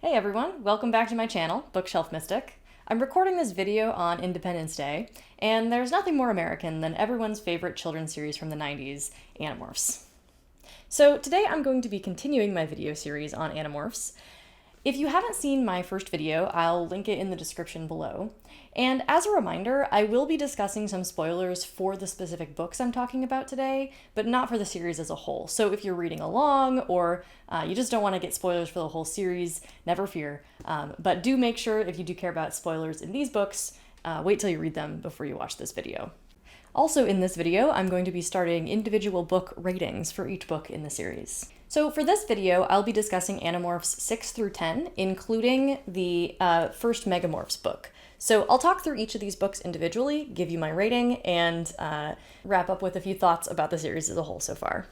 Hey everyone, welcome back to my channel, Bookshelf Mystic. I'm recording this video on Independence Day, and there's nothing more American than everyone's favorite children's series from the 90s, Animorphs. So today I'm going to be continuing my video series on Animorphs. If you haven't seen my first video, I'll link it in the description below. And as a reminder, I will be discussing some spoilers for the specific books I'm talking about today, but not for the series as a whole. So if you're reading along or you just don't want to get spoilers for the whole series, never fear. But do make sure, if you do care about spoilers in these books, wait till you read them before you watch this video. Also in this video, I'm going to be starting individual book ratings for each book in the series. So for this video, I'll be discussing Animorphs 6 through 10, including the first Megamorphs book. So I'll talk through each of these books individually, give you my rating, and wrap up with a few thoughts about the series as a whole so far.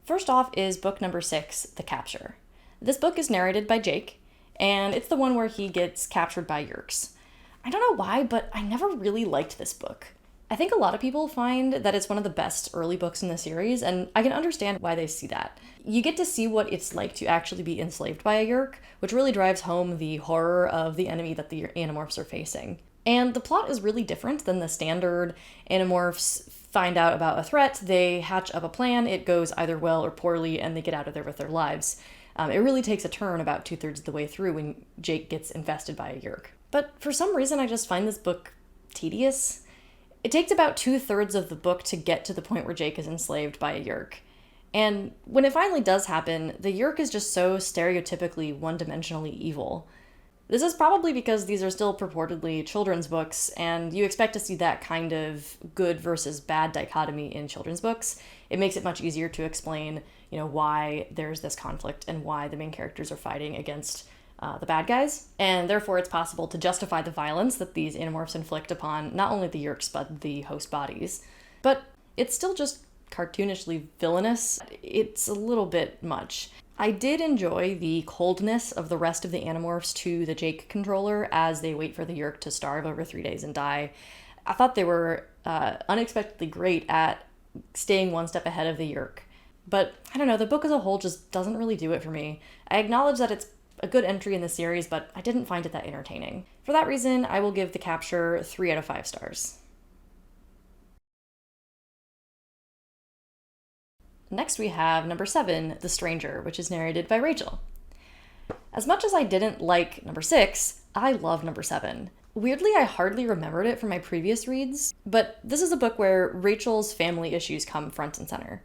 First off is book number 6, The Capture. This book is narrated by Jake, and it's the one where he gets captured by Yeerks. I don't know why, but I never really liked this book. I think a lot of people find that it's one of the best early books in the series, and I can understand why they see that. You get to see what it's like to actually be enslaved by a Yeerk, which really drives home the horror of the enemy that the Animorphs are facing. And the plot is really different than the standard Animorphs find out about a threat, they hatch up a plan, it goes either well or poorly, and they get out of there with their lives. It really takes a turn about 2/3 of the way through when Jake gets infested by a Yeerk. But for some reason, I just find this book tedious. It takes about 2/3 of the book to get to the point where Jake is enslaved by a Yeerk. And when it finally does happen, the Yeerk is just so stereotypically one-dimensionally evil. This is probably because these are still purportedly children's books, and you expect to see that kind of good versus bad dichotomy in children's books. It makes it much easier to explain, why there's this conflict and why the main characters are fighting against the bad guys, and therefore it's possible to justify the violence that these Animorphs inflict upon not only the Yeerks but the host bodies. But it's still just cartoonishly villainous. It's a little bit much. I did enjoy the coldness of the rest of the Animorphs to the Jake controller as they wait for the Yeerk to starve over 3 days and die. I thought they were unexpectedly great at staying one step ahead of the Yeerk. But I don't know, the book as a whole just doesn't really do it for me. I acknowledge that it's a good entry in the series, but I didn't find it that entertaining. For that reason, I will give The Capture 3 out of 5 stars. Next we have number 7, The Stranger, which is narrated by Rachel. As much as I didn't like number 6, I love number 7. Weirdly, I hardly remembered it from my previous reads, but this is a book where Rachel's family issues come front and center.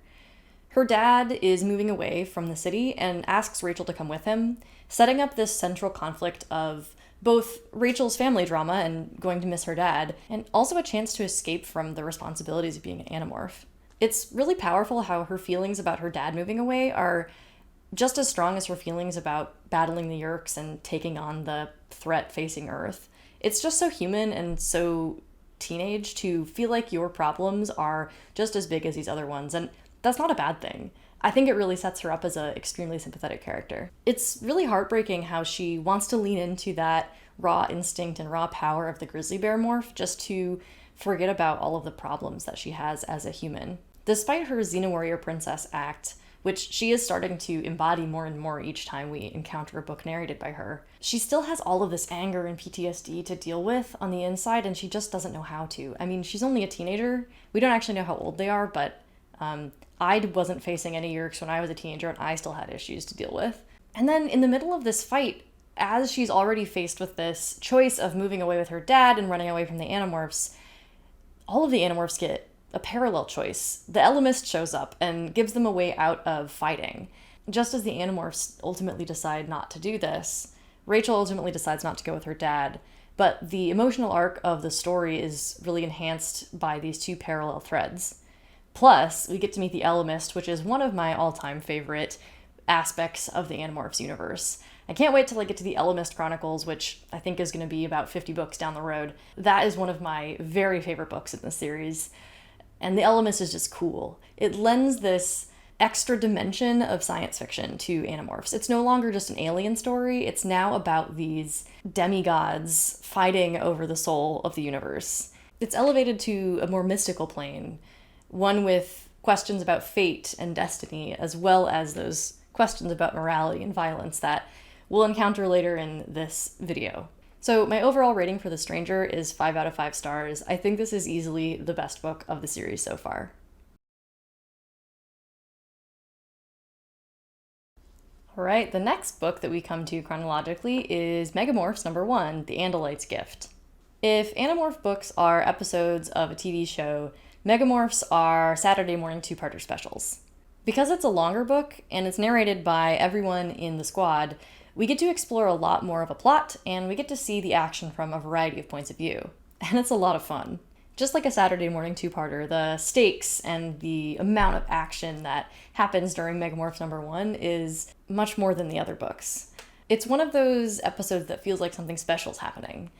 Her dad is moving away from the city and asks Rachel to come with him, setting up this central conflict of both Rachel's family drama and going to miss her dad, and also a chance to escape from the responsibilities of being an Animorph. It's really powerful how her feelings about her dad moving away are just as strong as her feelings about battling the Yeerks and taking on the threat facing Earth. It's just so human and so teenage to feel like your problems are just as big as these other ones, and that's not a bad thing. I think it really sets her up as an extremely sympathetic character. It's really heartbreaking how she wants to lean into that raw instinct and raw power of the grizzly bear morph just to forget about all of the problems that she has as a human. Despite her Xena-Warrior Princess act, which she is starting to embody more and more each time we encounter a book narrated by her, she still has all of this anger and PTSD to deal with on the inside, and she just doesn't know how to. I mean, she's only a teenager. We don't actually know how old they are, but I wasn't facing any Yeerks when I was a teenager, and I still had issues to deal with. And then in the middle of this fight, as she's already faced with this choice of moving away with her dad and running away from the Animorphs, all of the Animorphs get a parallel choice. The Elemist shows up and gives them a way out of fighting. Just as the Animorphs ultimately decide not to do this, Rachel ultimately decides not to go with her dad, but the emotional arc of the story is really enhanced by these two parallel threads. Plus, we get to meet the Elemist, which is one of my all-time favorite aspects of the Animorphs universe. I can't wait till I get to the Elemist Chronicles, which I think is going to be about 50 books down the road. That is one of my very favorite books in the series. And the Elemist is just cool. It lends this extra dimension of science fiction to Animorphs. It's no longer just an alien story, it's now about these demigods fighting over the soul of the universe. It's elevated to a more mystical plane, one with questions about fate and destiny, as well as those questions about morality and violence that we'll encounter later in this video. So my overall rating for The Stranger is 5 out of 5 stars. I think this is easily the best book of the series so far. Alright, the next book that we come to chronologically is Megamorphs #1, The Andalite's Gift. If Animorph books are episodes of a TV show, Megamorphs are Saturday morning two-parter specials. Because it's a longer book and it's narrated by everyone in the squad, we get to explore a lot more of a plot, and we get to see the action from a variety of points of view. And it's a lot of fun. Just like a Saturday morning two-parter, the stakes and the amount of action that happens during Megamorphs #1 is much more than the other books. It's one of those episodes that feels like something special is happening.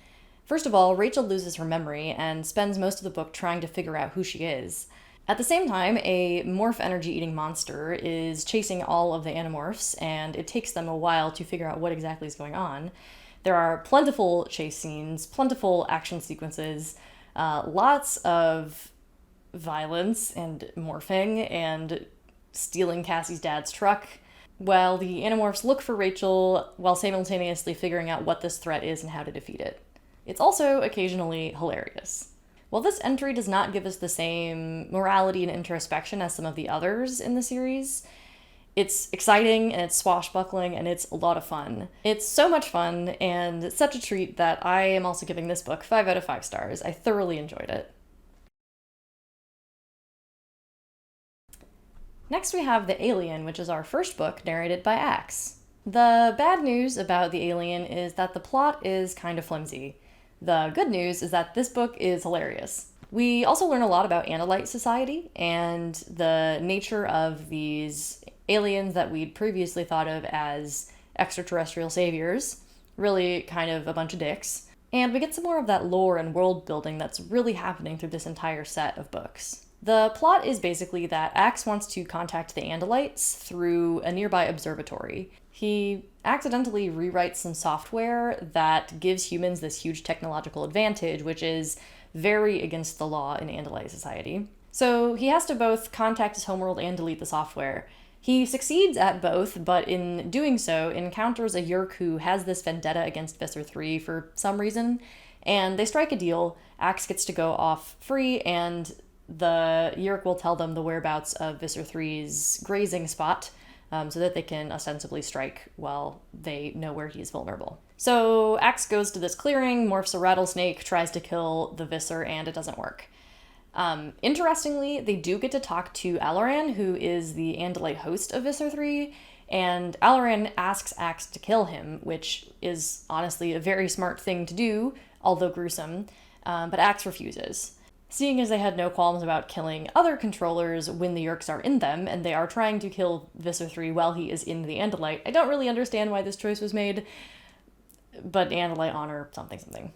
First of all, Rachel loses her memory and spends most of the book trying to figure out who she is. At the same time, a morph energy-eating monster is chasing all of the Animorphs, and it takes them a while to figure out what exactly is going on. There are plentiful chase scenes, plentiful action sequences, lots of violence and morphing and stealing Cassie's dad's truck, while the Animorphs look for Rachel while simultaneously figuring out what this threat is and how to defeat it. It's also occasionally hilarious. While this entry does not give us the same morality and introspection as some of the others in the series, it's exciting and it's swashbuckling and it's a lot of fun. It's so much fun and such a treat that I am also giving this book 5 out of 5 stars. I thoroughly enjoyed it. Next we have The Alien, which is our first book narrated by Axe. The bad news about The Alien is that the plot is kind of flimsy. The good news is that this book is hilarious. We also learn a lot about Andalite society and the nature of these aliens that we'd previously thought of as extraterrestrial saviors, really kind of a bunch of dicks. And we get some more of that lore and world building that's really happening through this entire set of books. The plot is basically that Axe wants to contact the Andalites through a nearby observatory. He accidentally rewrites some software that gives humans this huge technological advantage, which is very against the law in Andalite society. So he has to both contact his homeworld and delete the software. He succeeds at both, but in doing so encounters a Yeerk who has this vendetta against Visser 3 for some reason, and they strike a deal. Axe gets to go off free, and the Yeerk will tell them the whereabouts of Visser 3's grazing spot, so that they can ostensibly strike while they know where he's vulnerable. So Axe goes to this clearing, morphs a rattlesnake, tries to kill the Visser, and it doesn't work. Interestingly, they do get to talk to Alaran, who is the Andalite host of Visser 3, and Alaran asks Axe to kill him, which is honestly a very smart thing to do, although gruesome, but Axe refuses. Seeing as they had no qualms about killing other controllers when the Yeerks are in them, and they are trying to kill Visser 3 while he is in the Andalite, I don't really understand why this choice was made, but Andalite honor something.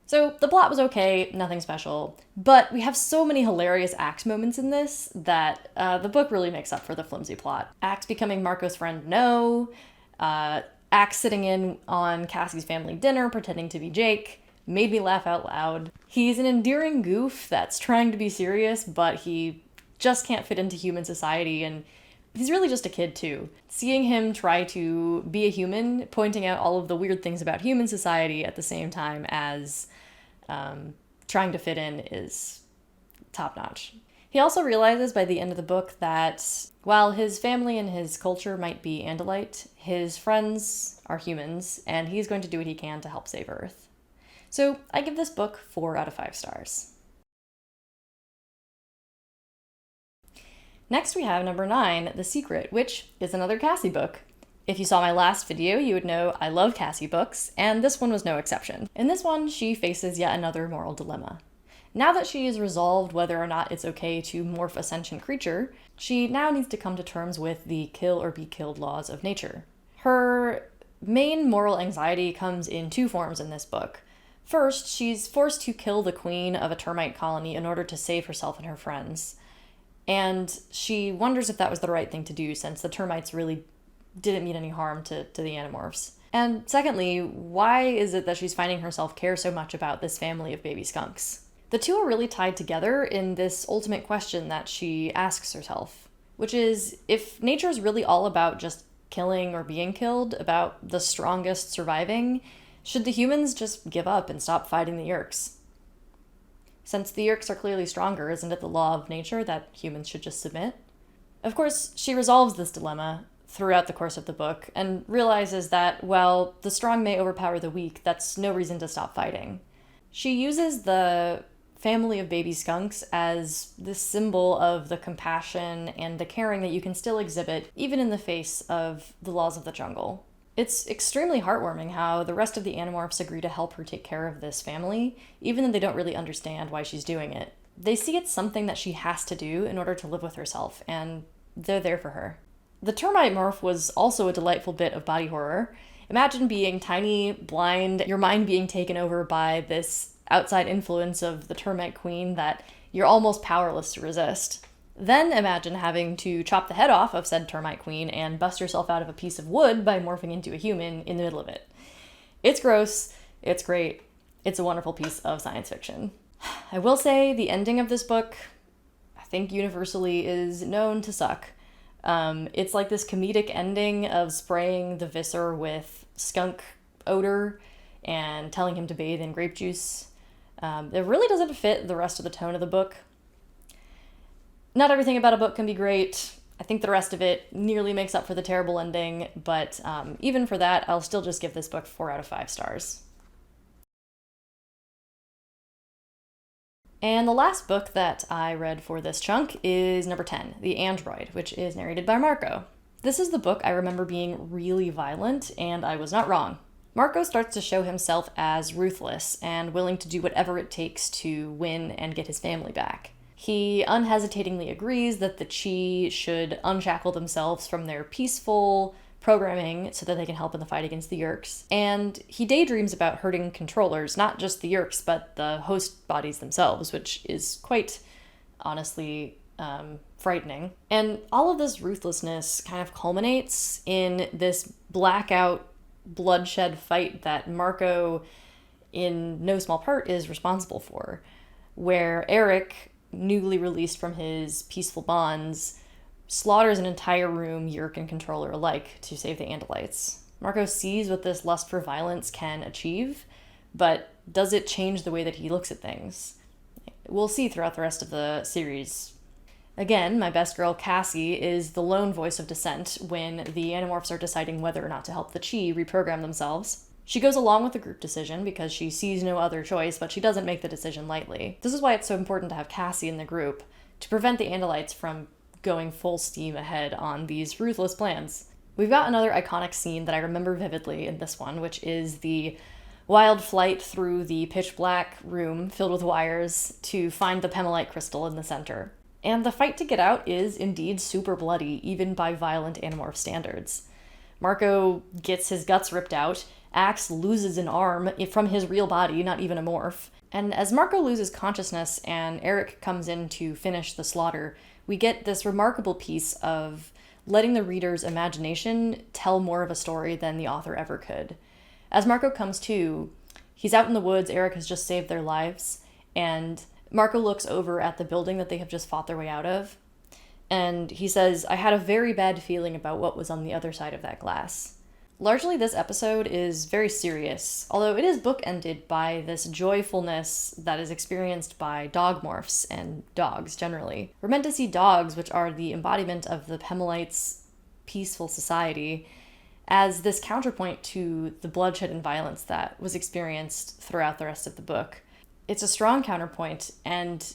So the plot was okay, nothing special, but we have so many hilarious Axe moments in this that the book really makes up for the flimsy plot. Axe becoming Marco's friend, no. Axe sitting in on Cassie's family dinner pretending to be Jake. Made me laugh out loud. He's an endearing goof that's trying to be serious, but he just can't fit into human society, and he's really just a kid too. Seeing him try to be a human, pointing out all of the weird things about human society at the same time as trying to fit in is top-notch. He also realizes by the end of the book that while his family and his culture might be Andalite, his friends are humans, and he's going to do what he can to help save Earth. So I give this book 4 out of 5 stars. Next we have number 9, The Secret, which is another Cassie book. If you saw my last video, you would know I love Cassie books, and this one was no exception. In this one, she faces yet another moral dilemma. Now that she has resolved whether or not it's okay to morph a sentient creature, she now needs to come to terms with the kill or be killed laws of nature. Her main moral anxiety comes in 2 forms in this book. First, she's forced to kill the queen of a termite colony in order to save herself and her friends. And she wonders if that was the right thing to do, since the termites really didn't mean any harm to the Animorphs. And secondly, why is it that she's finding herself care so much about this family of baby skunks? The two are really tied together in this ultimate question that she asks herself, which is, if nature is really all about just killing or being killed, about the strongest surviving, should the humans just give up and stop fighting the Yeerks? Since the Yeerks are clearly stronger, isn't it the law of nature that humans should just submit? Of course, she resolves this dilemma throughout the course of the book and realizes that, while the strong may overpower the weak, that's no reason to stop fighting. She uses the family of baby skunks as this symbol of the compassion and the caring that you can still exhibit even in the face of the laws of the jungle. It's extremely heartwarming how the rest of the Animorphs agree to help her take care of this family, even though they don't really understand why she's doing it. They see it's something that she has to do in order to live with herself, and they're there for her. The termite morph was also a delightful bit of body horror. Imagine being tiny, blind, your mind being taken over by this outside influence of the termite queen that you're almost powerless to resist. Then imagine having to chop the head off of said termite queen and bust yourself out of a piece of wood by morphing into a human in the middle of it. It's gross, it's great, it's a wonderful piece of science fiction. I will say the ending of this book, I think universally, is known to suck. It's like this comedic ending of spraying the Visser with skunk odor and telling him to bathe in grape juice. It really doesn't fit the rest of the tone of the book. Not everything about a book can be great. I think the rest of it nearly makes up for the terrible ending, but even for that, I'll still just give this book 4 out of 5 stars. And the last book that I read for this chunk is number 10, The Android, which is narrated by Marco. This is the book I remember being really violent, and I was not wrong. Marco starts to show himself as ruthless and willing to do whatever it takes to win and get his family back. He unhesitatingly agrees that the Chee should unshackle themselves from their peaceful programming so that they can help in the fight against the Yeerks. And he daydreams about hurting controllers, not just the Yeerks, but the host bodies themselves, which is quite, honestly, frightening. And all of this ruthlessness kind of culminates in this blackout bloodshed fight that Marco, in no small part, is responsible for, where Eric, newly released from his peaceful bonds, slaughters an entire room, Yeerk and controller alike, to save the Andalites. Marco sees what this lust for violence can achieve, but does it change the way that he looks at things? We'll see throughout the rest of the series. Again, my best girl Cassie is the lone voice of dissent when the Animorphs are deciding whether or not to help the Chee reprogram themselves. She goes along with the group decision because she sees no other choice, but she doesn't make the decision lightly. This is why it's so important to have Cassie in the group, to prevent the Andalites from going full steam ahead on these ruthless plans. We've got another iconic scene that I remember vividly in this one, which is the wild flight through the pitch black room filled with wires to find the Pemalite crystal in the center. And the fight to get out is indeed super bloody, even by violent Animorph standards. Marco gets his guts ripped out, Axe loses an arm from his real body, not even a morph. And as Marco loses consciousness and Eric comes in to finish the slaughter, we get this remarkable piece of letting the reader's imagination tell more of a story than the author ever could. As Marco comes to, he's out in the woods, Eric has just saved their lives, and Marco looks over at the building that they have just fought their way out of, and he says, "I had a very bad feeling about what was on the other side of that glass." Largely, this episode is very serious, although it is bookended by this joyfulness that is experienced by dog morphs and dogs generally. We're meant to see dogs, which are the embodiment of the Pemalites' peaceful society, as this counterpoint to the bloodshed and violence that was experienced throughout the rest of the book. It's a strong counterpoint, and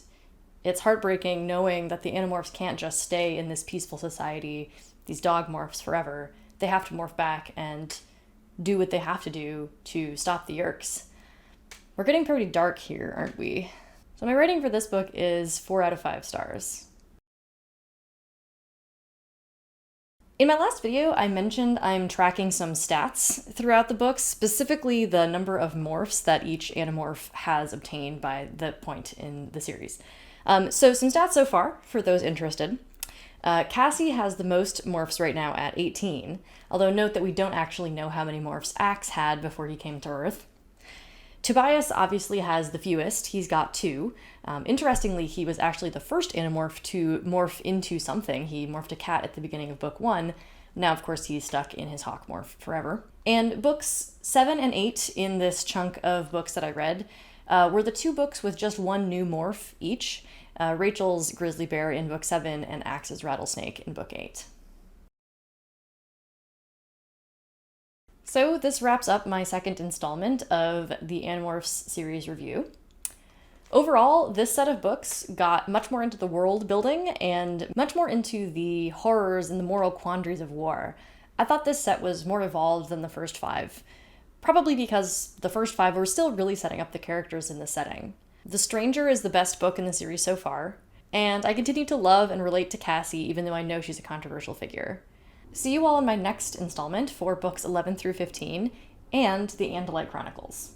it's heartbreaking knowing that the Animorphs can't just stay in this peaceful society, these dog morphs, forever. They have to morph back and do what they have to do to stop the Yeerks. We're getting pretty dark here, aren't we? So my rating for this book is 4 out of 5 stars. In my last video, I mentioned I'm tracking some stats throughout the book, specifically the number of morphs that each Animorph has obtained by the point in the series. So some stats so far, for those interested. Cassie has the most morphs right now at 18, although note that we don't actually know how many morphs Axe had before he came to Earth. Tobias obviously has the fewest, he's got 2. Interestingly, he was actually the first Animorph to morph into something. He morphed a cat at the beginning of book 1, Now, of course, he's stuck in his hawk morph forever. And books 7 and 8 in this chunk of books that I read were the 2 books with just one new morph each. Rachel's grizzly bear in book 7 and Axe's rattlesnake in book 8. So this wraps up my second installment of the Animorphs series review. Overall, this set of books got much more into the world building and much more into the horrors and the moral quandaries of war. I thought this set was more evolved than the first 5, probably because the first 5 were still really setting up the characters in the setting. The Stranger is the best book in the series so far, and I continue to love and relate to Cassie even though I know she's a controversial figure. See you all in my next installment for books 11 through 15 and the Andalite Chronicles.